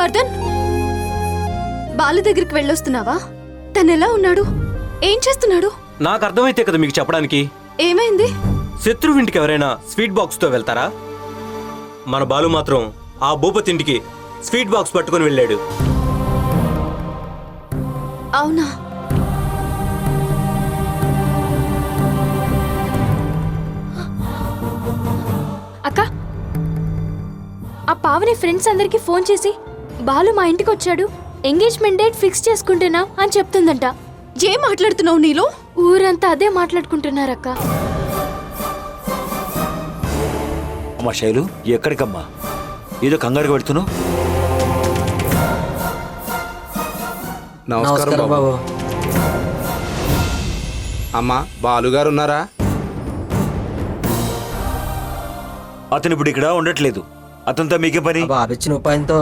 వర్ధన్, బాలు దగ్గరికి వెళ్ళొస్తున్నావా? తనెలా ఉన్నాడు? ఏం చేస్తున్నాడు? నాకు అర్థమైతే కదా మీకు చెప్పడానికి. ఏమైంది? శత్రువు ఇంటికి ఎవరైనా స్వీట్ బాక్స్ తో వెళ్తారా? మన బాలు మాత్రం ఆ భూపతి ఇంటికి స్వీట్ బాక్స్ పట్టుకొని వెళ్ళాడు. అవునా? అక్క, ఆ పావని ఫ్రెండ్స్ అందరికి ఫోన్ చేసి బాలు మా ఇంటికి వచ్చాడు, ఎంగేజ్మెంట్ డేట్ ఫిక్స్ చేసుకుంటున్నాం అని చెప్తుందంట. ఏం మాట్లాడుతున్నావు? నీలో ఊరంతా అదే మాట్లాడుకుంటున్నారక్క. అమ్మా శైలు, ఎక్కడికమ్మా? ఏదో కంగారుగా పెడుతున్నావు. నమస్కారం బాబు. అమ్మా, బాలుగారు ఉన్నారా? అతను ఇప్పుడు ఇక్కడ ఉండట్లేదు. అతనితో మీకే పని? బాబిచ్చిన ఉపాయంతో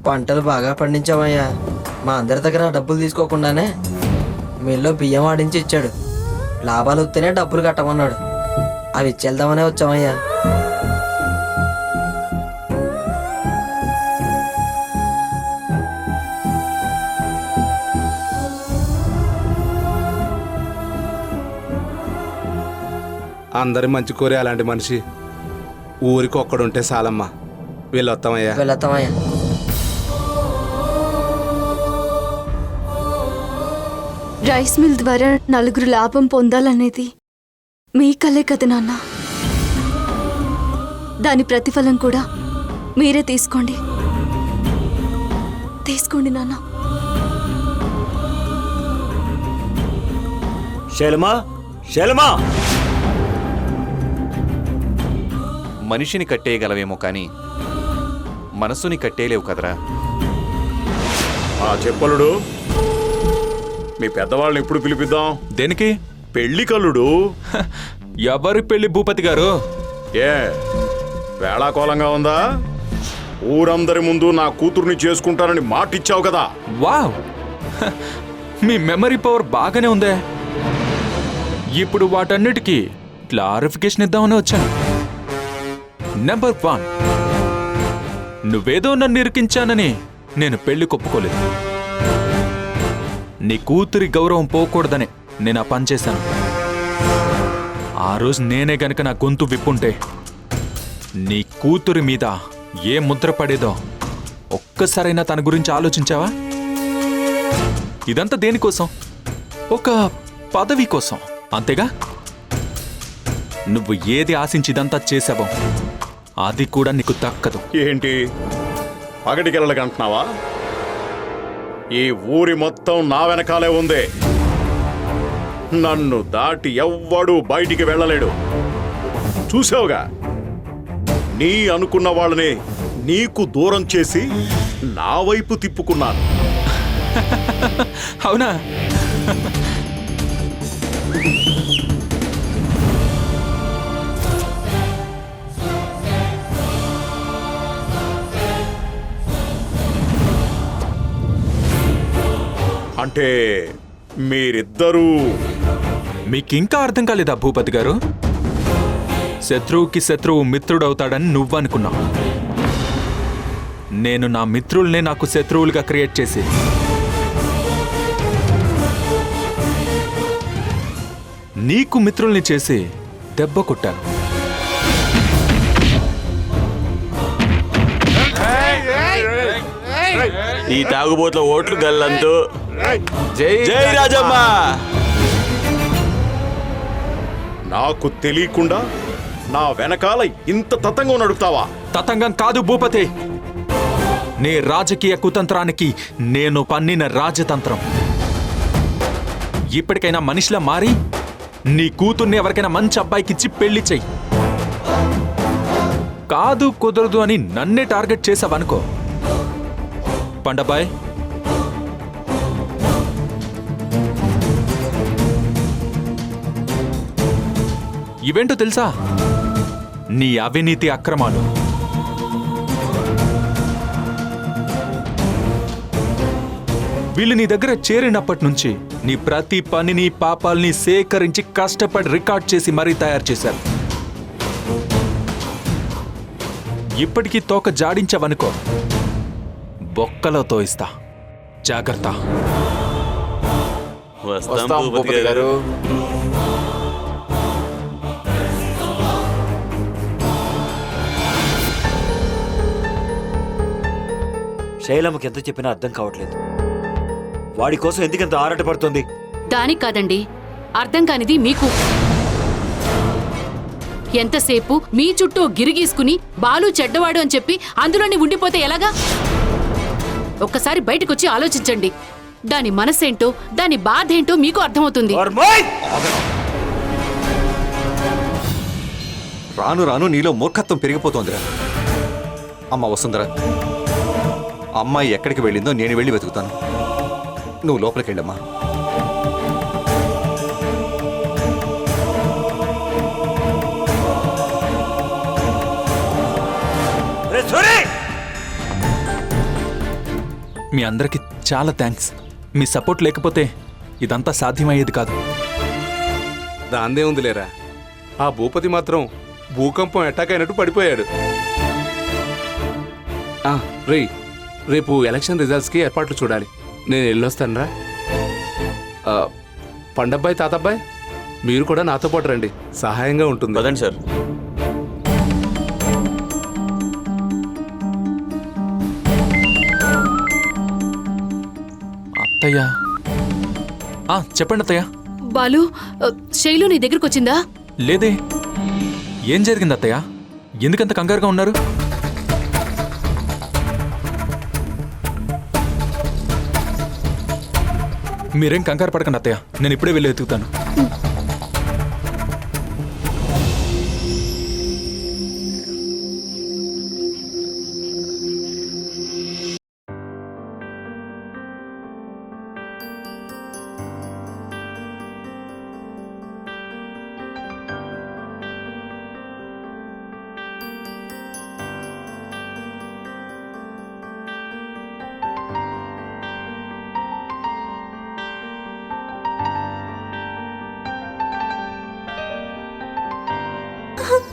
పంటలు బాగా పండించామయ్యా. మా అందరి దగ్గర డబ్బులు తీసుకోకుండానే మిల్లో బియ్యం ఆడించి ఇచ్చాడు. లాభాలు వస్తేనే డబ్బులు కట్టమన్నాడు. అవి ఇచ్చేద్దామనే వచ్చామయ్యా. అందరి మంచి కోరే అలాంటి మనిషి ఊరికి ఒక్కడుంటే చాలమ్మా. వెళ్ళొస్తామయ్యా. వెళ్తామయ్యా. రైస్ మిల్ ద్వారా నలుగురు లాభం పొందాలనేది మీ కలే కదా నాన్న. దాని ప్రతిఫలం కూడా మీరే తీసుకోండి. తీసుకోండి నాన్న. శైలమా, శైలమా! మనిషిని కట్టేయగలవేమో కానీ మనస్సుని కట్టేయలేవు కదరా. చెప్పలుడు, మీ పెద్దవాళ్ళని ఎప్పుడు పిలిపిద్దాం? దేనికి? పెళ్లి కల్లుడు. ఎవరి పెళ్లి భూపతి గారు? ఏ వేళాకోళంగా ఉందా? ఊరందరి ముందు నా కూతుర్ని చేసుకుంటానని మాటిచ్చావు కదా. వావ్, మీ మెమరీ పవర్ బాగానే ఉందే. ఇప్పుడు వాటన్నిటికీ క్లారిఫికేషన్ ఇద్దామని వచ్చాను. నెంబర్ 1, నువ్వేదో నన్ను ఇరికించానని నేను పెళ్లి కొప్పుకోలేదు. నీ కూతురి గౌరవం పోకూడదని నేను ఆ పని చేశాను. ఆ రోజు నేనే గనక నా గొంతు విప్పుంటే నీ కూతురి మీద ఏ ముద్ర పడేదో ఒక్కసారైనా తన గురించి ఆలోచించావా? ఇదంతా దేనికోసం? ఒక పదవి కోసం, అంతేగా? నువ్వు ఏది ఆశించి ఇదంతా చేసావో అది కూడా నీకు దక్కదు. ఏంటి పగటికెళ్ళకంటున్నావా? ఈ ఊరి మొత్తం నా వెనకాలే ఉంది. నన్ను దాటి ఎవ్వడూ బయటికి వెళ్ళలేడు. చూసావుగా, నీ అనుకున్న వాళ్ళని నీకు దూరం చేసి నా వైపు తిప్పుకున్నాను. అవునా? అంటే మీరిద్దరూ... మీకింకా అర్థం కాలేదా భూపతి గారు? శత్రువుకి శత్రువు మిత్రుడవుతాడని నువ్వనుకున్నావు. నేను నా మిత్రుల్నే నాకు శత్రువులుగా క్రియేట్ చేసి నీకు మిత్రుల్ని చేసి దెబ్బ కొట్టాను. ఈ తాగుబోతుల ఓట్లు గల్లంతు. జై జై రాజమ్మ. నాకు తెలియకుండా నా వెనకాల ఇంత తతంగం నడుపుతావా? తతంగం కాదు భూపతి, నీ రాజకీయ కుతంత్రానికి నేను పన్నిన రాజతంత్రం. ఇప్పటికైనా మనిషిలా మారి నీ కూతుర్ని ఎవరికైనా మంచి అబ్బాయికిచ్చి పెళ్లి చెయ్యి. కాదు కుదరదు అని నన్నే టార్గెట్ చేసావనుకో పండబాయ్, ఇవేంటో తెలుసా? నీ అవినీతి అక్రమాలు. వీళ్ళు నీ దగ్గర చేరినప్పటి నుంచి నీ ప్రతి పనిని పాపాల్ని సేకరించి కష్టపడి రికార్డ్ చేసి మరీ తయారు చేశారు. ఇప్పటికీ తోక జాడించావనుకో బొక్కలో తోయిస్తా. జాగ్రత్త. వస్తాం భూపతి గారు. శైలమ్మకి ఎంత చెప్పినా అర్థం కావట్లేదు. వాడి కోసం ఎందుకంత ఆరాటపడుతుంది? దానికి కాదండి, అర్థం కానిది మీకు. ఎంతసేపు మీ చుట్టూ గిరిగీసుకుని బాలు చెడ్డవాడు అని చెప్పి అందులోనే ఉండిపోతే ఎలాగా? ఒక్కసారి బయటకొచ్చి ఆలోచించండి. దాని మనసేంటో, దాని బాధ ఏంటో మీకు అర్థమవుతుంది. రాను రాను నీలో మూర్ఖత్వం పెరిగిపోతోందిరా. అమ్మ వసుంధర, అమ్మాయి ఎక్కడికి వెళ్ళిందో నేను వెళ్ళి వెతుకుతాను. నువ్వు లోపలికి వెళ్ళమ్మా. మీ అందరికి చాలా థ్యాంక్స్. మీ సపోర్ట్ లేకపోతే ఇదంతా సాధ్యమయ్యేది కాదు. దాందే ఉంది లేరా, ఆ భూపతి మాత్రం భూకంపం అటాక్ అయినట్టు పడిపోయాడు. రేపు ఎలక్షన్ రిజల్ట్స్కి ఏర్పాట్లు చూడాలి. నేను వెళ్ళొస్తానురా. పండబ్బాయి, తాతబ్బాయి, మీరు కూడా నాతో పాటు రండి, సహాయంగా ఉంటుంది. పదండి సార్. అత్తయ్య. చెప్పండి అత్తయ్య. బాలు, శైలు నీ దగ్గరకు వచ్చిందా? లేదే. ఏం జరిగింది అత్తయ్య? ఎందుకంత కంగారుగా ఉన్నారు? మీరేం కంగారు పడకండి అత్తయ్య, నేను ఇప్పుడే వెళ్ళి వెతుకుతాను.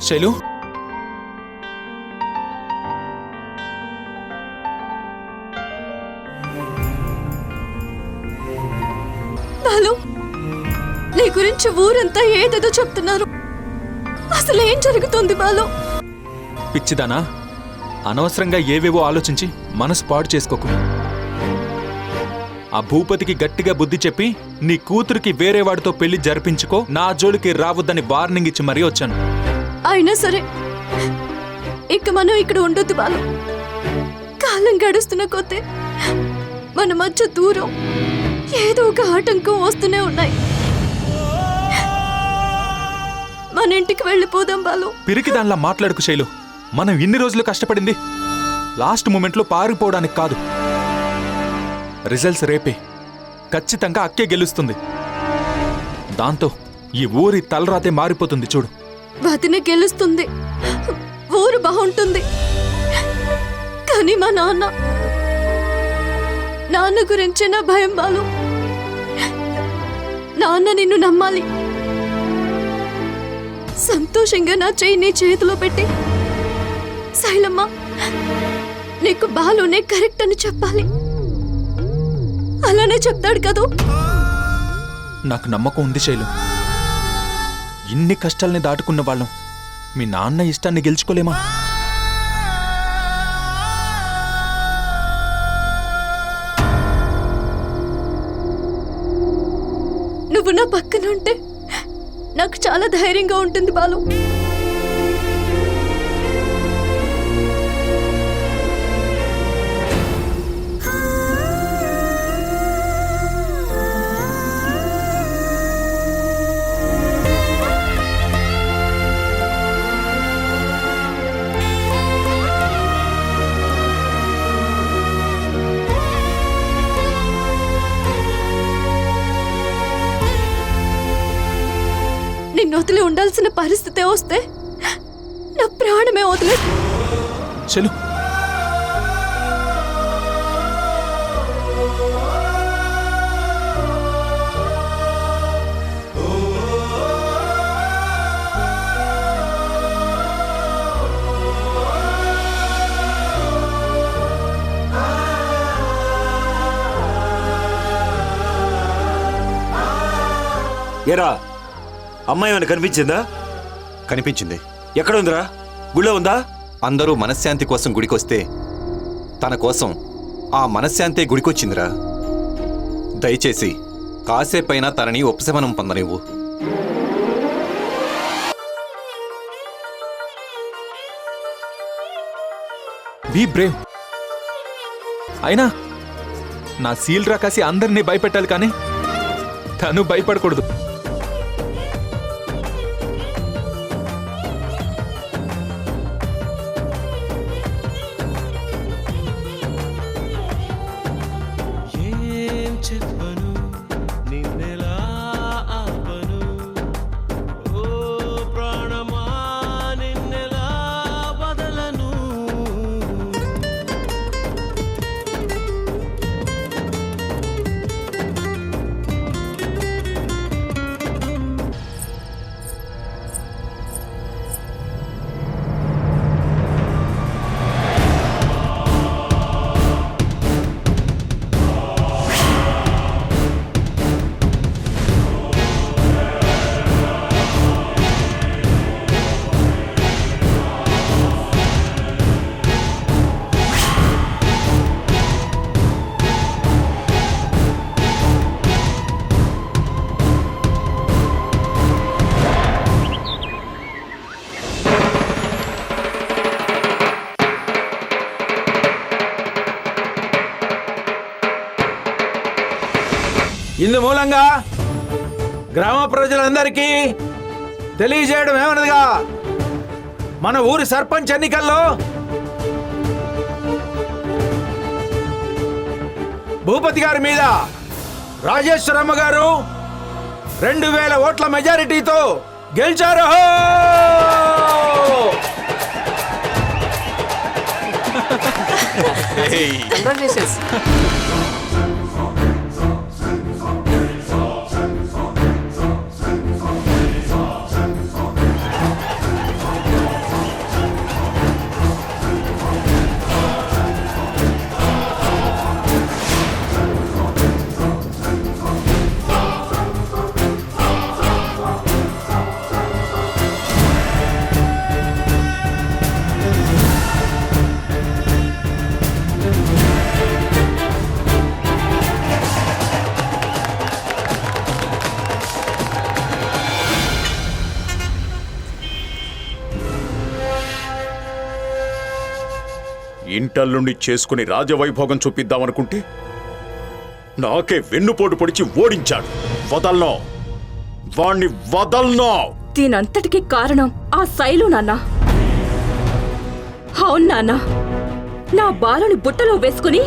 శైలు, బాలు, నీ గురించి ఊరంతా ఏదేదో చెప్తున్నారు. అసలు ఏం జరుగుతుంది బాలు? పిచ్చిదానా, అనవసరంగా ఏవేవో ఆలోచించి మనసు పాడు చేసుకోకు. ఆ భూపతికి గట్టిగా బుద్ధి చెప్పి నీ కూతురికి వేరే వాడితో పెళ్లి జరిపించుకో, నా జోలికి రావద్దని వార్నింగ్ ఇచ్చి మరీ వచ్చాను. అయినా సరే ఇక మనం ఇక్కడ ఉండొద్దు బాలు. కాలం గడుస్తున్న కొద్దీ మన మధ్య దూరం, ఏదో ఒక ఆటంకం వస్తూనే ఉన్నాయి. మన ఇంటికి వెళ్ళిపోదాం బాలు. పిరికి దానిలా మాట్లాడుకు శైలు. మనం ఇన్ని రోజులు కష్టపడింది లాస్ట్ మూమెంట్లో పారిపోవడానికి కాదు. రిజల్ట్స్ రేపే. ఖచ్చితంగా అక్కే గెలుస్తుంది. దాంతో ఈ ఊరి తలరాతే మారిపోతుంది చూడు. వదిన గెలుస్తుంది, ఊరు బాగుంటుంది. కానీ మా నాన్న గురించే నా భయం బాలు. నాన్న నిన్ను నమ్మాలి. సంతోషంగా నా చెయ్యి నీ చేతిలో పెట్టి, శైలమ్మ నీకు బాలునే కరెక్ట్ అని చెప్పాలి. అలానే చెప్తాడు కదూ. నాకు నమ్మకం ఉంది శైలు. ఇన్ని కష్టాల్ని దాటుకున్న వాళ్ళం మీ నాన్న ఇష్టాన్ని గెలుచుకోలేమా? నువ్వు నా పక్కన ఉంటే నాకు చాలా ధైర్యంగా ఉంటుంది బాలు. నిన్ను వదిలి ఉండాల్సిన పరిస్థితే వస్తే నా ప్రాణమే వదిలే. శైలు, ఏరా, అమ్మాయి ఏమైనా కనిపించిందా? కనిపించింది. ఎక్కడ ఉందిరా? గుళ్ళో ఉందా? అందరూ మనశ్శాంతి కోసం గుడికొస్తే తన కోసం ఆ మనశ్శాంతే గుడికొచ్చిందిరా. దయచేసి కాసేపైనా తనని ఉపశమనం పొందనివ్వు. Be Brave. అయినా నా సీల్ రాకాసి అందరినీ భయపెట్టాలి కానీ తను భయపడకూడదు. ఇందు మూలంగా గ్రామ ప్రజలందరికీ తెలియజేయడం ఏమనగా, మన ఊరి సర్పంచ్ ఎన్నికల్లో భూపతి గారి మీద రాజేశ్వరమ్మ గారు 2000 ఓట్ల మెజారిటీతో గెలిచారు. ఇంటల్లుండి చేసుకుని రాజవైభోగం చూపిద్దామనుకుంటే నాకే వెన్నుపోటు పొడిచి ఓడించాడు. వదల్నో, వాణ్ణి వదల్నో. దీనంతటికి కారణం ఆ శైలు నాన్న. అవును నాన్న, నా బాలని బుట్టలో వేసుకుని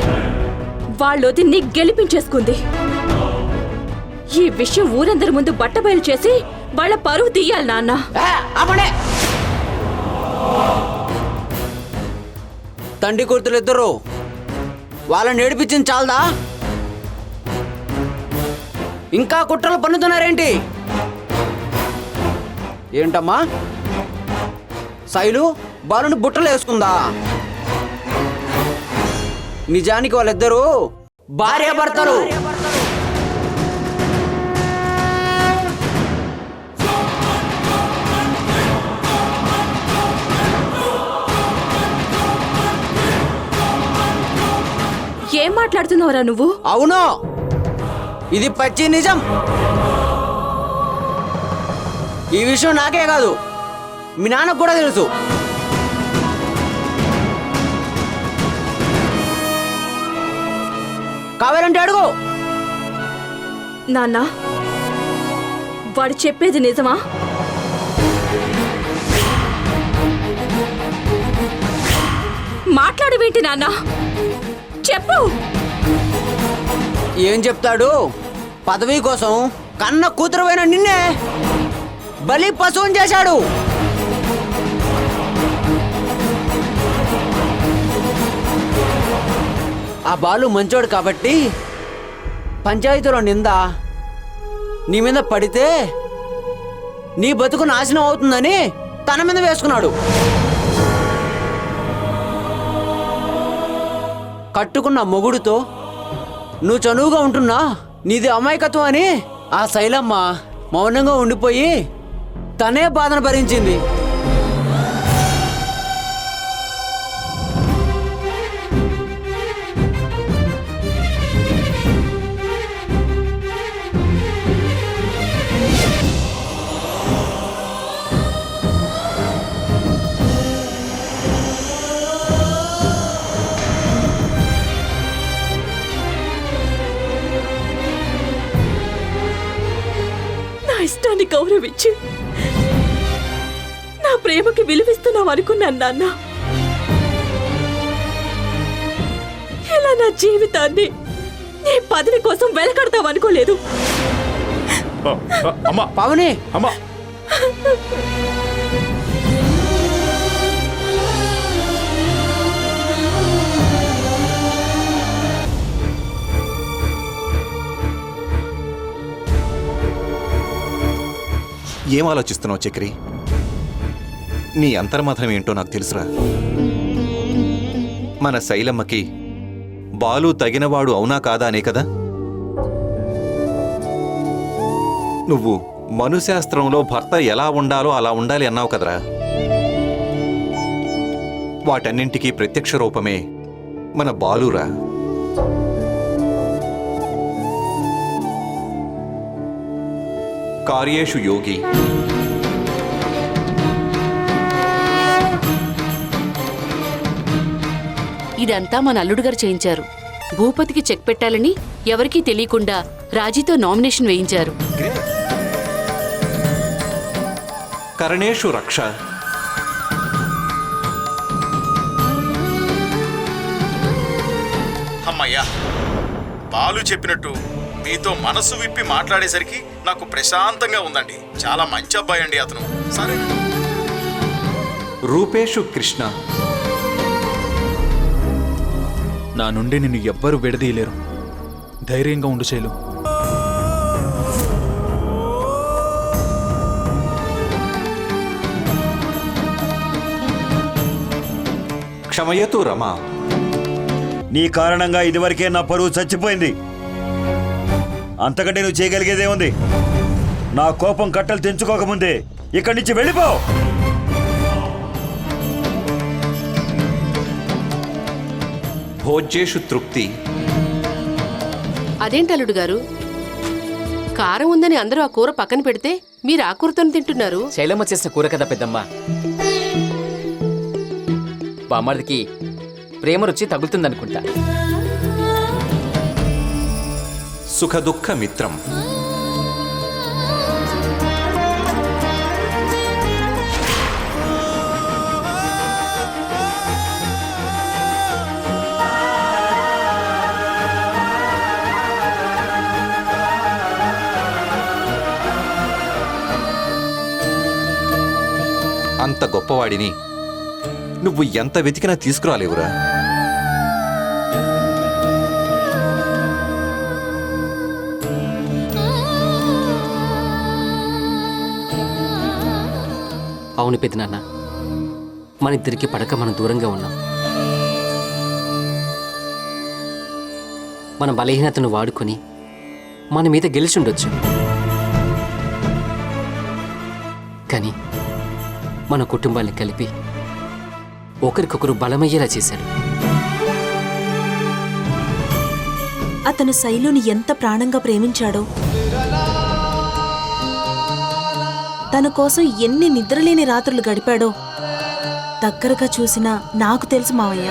వాళ్ళొదిన్ని గెలిపించేసుకుంది. ఈ విషయం ఊరందరి ముందు బట్టబయలు చేసి వాళ్ళ పరువు తీయాలి నాన్న. తండ్రి కూతురు ఇద్దరు వాళ్ళని ఏడిపించింది చాలదా? ఇంకా కుట్రలు పన్నుతున్నారేంటి? ఏంటమ్మా, శైలు బాలుని బుట్టలు వేసుకుందా? నిజానికి వాళ్ళిద్దరూ భార్యాభర్తలు. ఏం మాట్లాడుతున్నావురా నువ్వు? అవును, ఇది పచ్చి నిజం. ఈ విషయం నాకే కాదు, మీ నాన్నకు కూడా తెలుసు. కావాలంటే అడుగు. నాన్న, వాడు చెప్పేది నిజమా? మాట్లాడవేంటి నాన్న, చెప్పు. ఏం చెప్తాడు? పదవి కోసం కన్న కూతురువైన నిన్నే బలి పశువుని చేశాడు. ఆ బాలు మంచోడు కాబట్టి పంచాయతీలో నింద నీ మీద పడితే నీ బతుకు నాశనం అవుతుందని తన మీద వేసుకున్నాడు. కట్టుకున్న మొగుడుతో నువ్వు చనువుగా ఉంటున్నా నీది అమాయకత్వం అని ఆ శైలమ్మ మౌనంగా ఉండిపోయి తనే బాధను భరించింది. నా ఇష్టాన్ని గౌరవించి నా ప్రేమకి విలువిస్తున్నావు అనుకున్నాను నాన్న. ఇలా నా జీవితాన్ని నీ పదవి కోసం వెలకడతావు అనుకోలేదు. అమ్మా పావని, అమ్మా ఏం ఆలోచిస్తున్నావు చక్రి? నీ అంతర్మాత్రం ఏంటో నాకు తెలుసురా. మన శైలమ్మకి బాలు తగినవాడు అవునా కాదా అనే కదా. నువ్వు మనుశాస్త్రంలో భర్త ఎలా ఉండాలో అలా ఉండాలి అన్నావు కదరా. వాటన్నింటికీ ప్రత్యక్ష రూపమే మన బాలురా. కార్యేషు యోగి. ఇదంతా మన అల్లుడు గారు చేయించారు. భూపతికి చెక్ పెట్టాలని ఎవరికీ తెలియకుండా రాజీతో నామినేషన్ వేయించారు. కరణేషు రక్ష. అమ్మయ్యా, బాలు చెప్పినట్టు మీతో మనసు విప్పి మాట్లాడేసరికి నాకు ప్రశాంతంగా ఉందండి. చాలా మంచి అబ్బాయి అండి అతను. సరే. రూపేషు కృష్ణ. నా నుండి నిన్ను ఎవ్వరూ విడదీయలేరు. ధైర్యంగా ఉండు శైలు. క్షమయతు రమ. నీ కారణంగా ఇదివరకే నా పరువు చచ్చిపోయింది. అంతకంటే నువ్వు చేయగలిగేదేముంది? నా కోపం కట్టలు తెంచుకోకముందే ఇక్కడి నుంచి వెళ్ళిపో. భోజ్యేషు తృప్తి. అదేంటి అల్లుడు గారు, కారం ఉందని అందరూ ఆ కూర పక్కన పెడితే మీరు ఆ కూరతో తింటున్నారు? శైలమ్మ చేసిన కూర కదా పెద్దమ్మ. బామ్మర్దికి ప్రేమ రుచి తగులుతుందనుకుంటా. సుఖ దుఃఖ మిత్రం. అంత గొప్పవాడిని నువ్వు ఎంత వెతికినా తీసుకురాలేవురా. అవును పెద్దనాన్న, మన ఇద్దరికి పడక మనం దూరంగా ఉన్నాం. మన బలహీనతను వాడుకొని మన మీద గెలిచి ఉండొచ్చు. కానీ మన కుటుంబాన్ని కలిపి ఒకరికొకరు బలమయ్యేలా చేశాడు. అతను శైలుని ఎంత ప్రాణంగా ప్రేమించాడో, తన కోసం ఎన్ని నిద్రలేని రాత్రులు గడిపాడో దగ్గరగా చూసినా నాకు తెలుసు మావయ్య.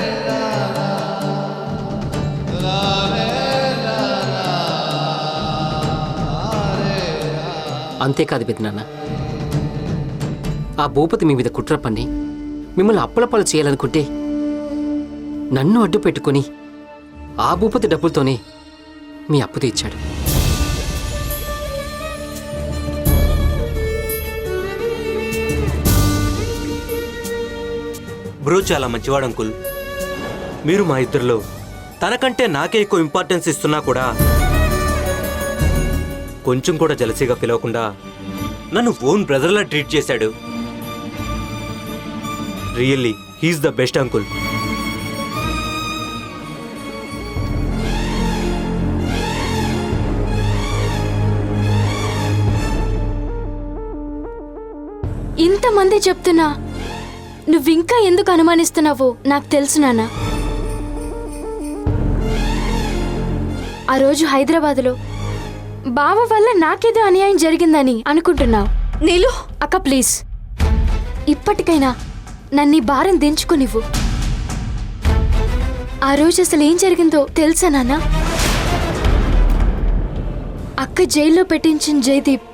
అంతేకాదు పెద్దనాన్న, ఆ భూపతి మీ మీద కుట్ర పన్ని మిమ్మల్ని అప్పలపాలు చేయాలనుకుంటే నన్ను అడ్డు పెట్టుకుని ఆ భూపతి డబ్బులతోనే మీ అప్పు తీర్చాడు. బ్రో చాలా మంచివాడు అంకుల్. మీరు మా ఇద్దరిలో తనకంటే నాకే ఎక్కువ ఇంపార్టెన్స్ ఇస్తున్నా కూడా కొంచెం కూడా జలసీగా పిలవకుండా నన్ను ఓన్ బ్రదర్లా ట్రీట్ చేశాడు. Really he is the best uncle. ఇంతమంది చెప్తున్నా నువ్వింకా ఎందుకు అనుమానిస్తున్నావో నాకు తెలుసు నాన్న. ఆ రోజు హైదరాబాద్లో బావ వల్ల నాకేదో అన్యాయం జరిగిందని అనుకుంటున్నావు. నీలు, అక్క ప్లీజ్, ఇప్పటికైనా నన్ను ఈ భారం దించుకునివ్వు. ఆ రోజు అసలు ఏం జరిగిందో తెలుసా నాన్న? అక్క జైల్లో పెట్టించిన జయదీప్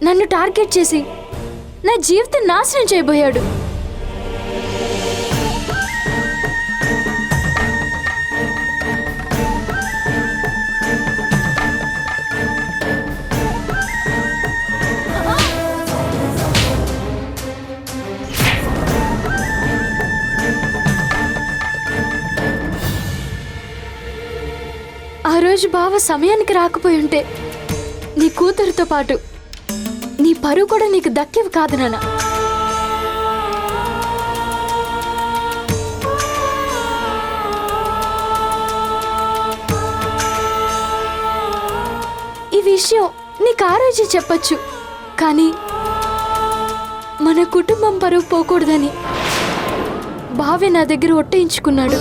నన్ను టార్గెట్ చేసి నా జీవితం నాశనం చేయబోయాడు. ఆ రోజు బావ సమయానికి రాకపోయి ఉంటే నీ కూతురుతో పాటు నీ పరువు కూడా నీకు దక్కేవి కాదు నాన్న. ఈ విషయం నీకు ఆ రోజే చెప్పొచ్చు, కానీ మన కుటుంబం పరువు పోకూడదని బావే నా దగ్గర ఒట్టేయించుకున్నాడు.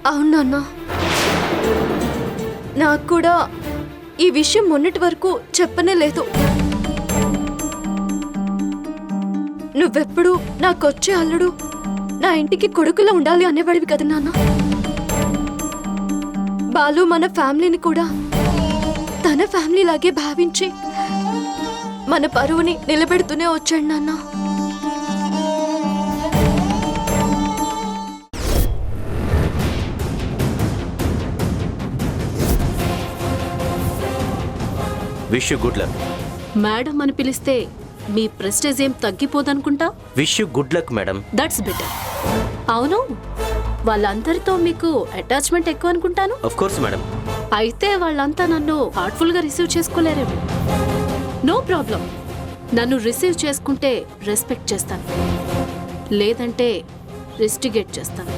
అవును నాన్న, నాకు కూడా ఈ విషయం మొన్నటి వరకు చెప్పనే లేదు. నువ్వెప్పుడు నాకొచ్చే అల్లుడు నా ఇంటికి కొడుకులా ఉండాలి అనేవాడివి కదా నాన్న. బాలు మన ఫ్యామిలీని కూడా తన ఫ్యామిలీ లాగే భావించి మన పరువుని నిలబెడుతూనే వచ్చాడు నాన్న. Wish you good luck. Madam అని పిలిస్తే మీ ప్రెస్టేజ్ ఏం తగ్గిపోదనుకుంటా. Wish you good luck madam. That's better. అవును, వాళ్ళందరితో మీకు అటాచ్మెంట్ ఎక్కువ అనుకుంటాను. Of course madam. అయితే వాళ్ళంతా నన్ను హార్ట్ఫుల్ గా రిసీవ్ చేసుకోలేరేమో. No problem. నన్ను రిసీవ్ చేసుకుంటే రెస్పెక్ట్ చేస్తాను, లేదంటే రెస్టిగేట్ చేస్తాను.